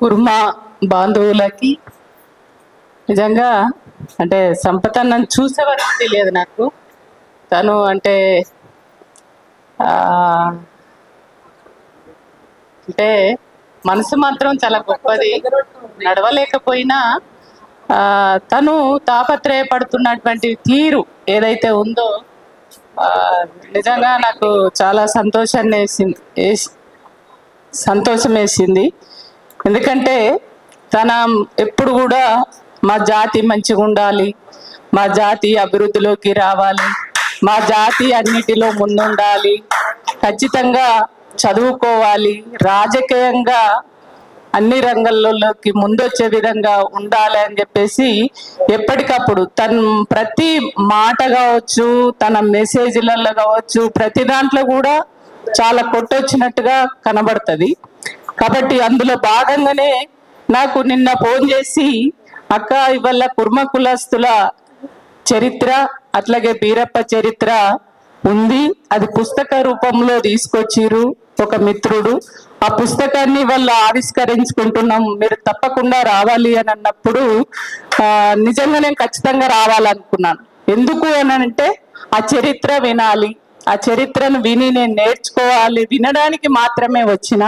కుర్మా బాంధవులకి నిజంగా అంటే సంపద నన్ను చూసే వరకు తెలియదు నాకు. తను అంటే అంటే మనసు మాత్రం చాలా గొప్పది. నడవలేకపోయినా తను తాపత్రయపడుతున్నటువంటి తీరు ఏదైతే ఉందో నిజంగా నాకు చాలా సంతోషం వేసింది. ఎందుకంటే తన ఎప్పుడు కూడా మా జాతి మంచిగా ఉండాలి, మా జాతి అభివృద్ధిలోకి రావాలి, మా జాతి అన్నిటిలో ముందుండాలి, ఖచ్చితంగా చదువుకోవాలి, రాజకీయంగా అన్ని రంగాల్లోకి ముందొచ్చే విధంగా ఉండాలి అని చెప్పేసి ఎప్పటికప్పుడు తన ప్రతి మాట కావచ్చు, తన మెసేజ్లలో కావచ్చు, ప్రతి దాంట్లో కూడా చాలా కొట్టొచ్చినట్టుగా కనబడుతుంది. కాబట్టి అందులో భాగంగానే నాకు నిన్న ఫోన్ చేసి, అక్క ఇవాళ కుర్మ కులస్తుల చరిత్ర అట్లాగే బీరప్ప చరిత్ర ఉంది, అది పుస్తక రూపంలో తీసుకొచ్చిరు ఒక మిత్రుడు, ఆ పుస్తకాన్ని వాళ్ళు ఆవిష్కరించుకుంటున్నాం, మీరు తప్పకుండా రావాలి అని అన్నప్పుడు నిజంగా నేను ఖచ్చితంగా రావాలనుకున్నాను. ఎందుకు అని అంటే ఆ చరిత్ర వినాలి, ఆ చరిత్రను విని నేను నేర్చుకోవాలి, వినడానికి మాత్రమే వచ్చిన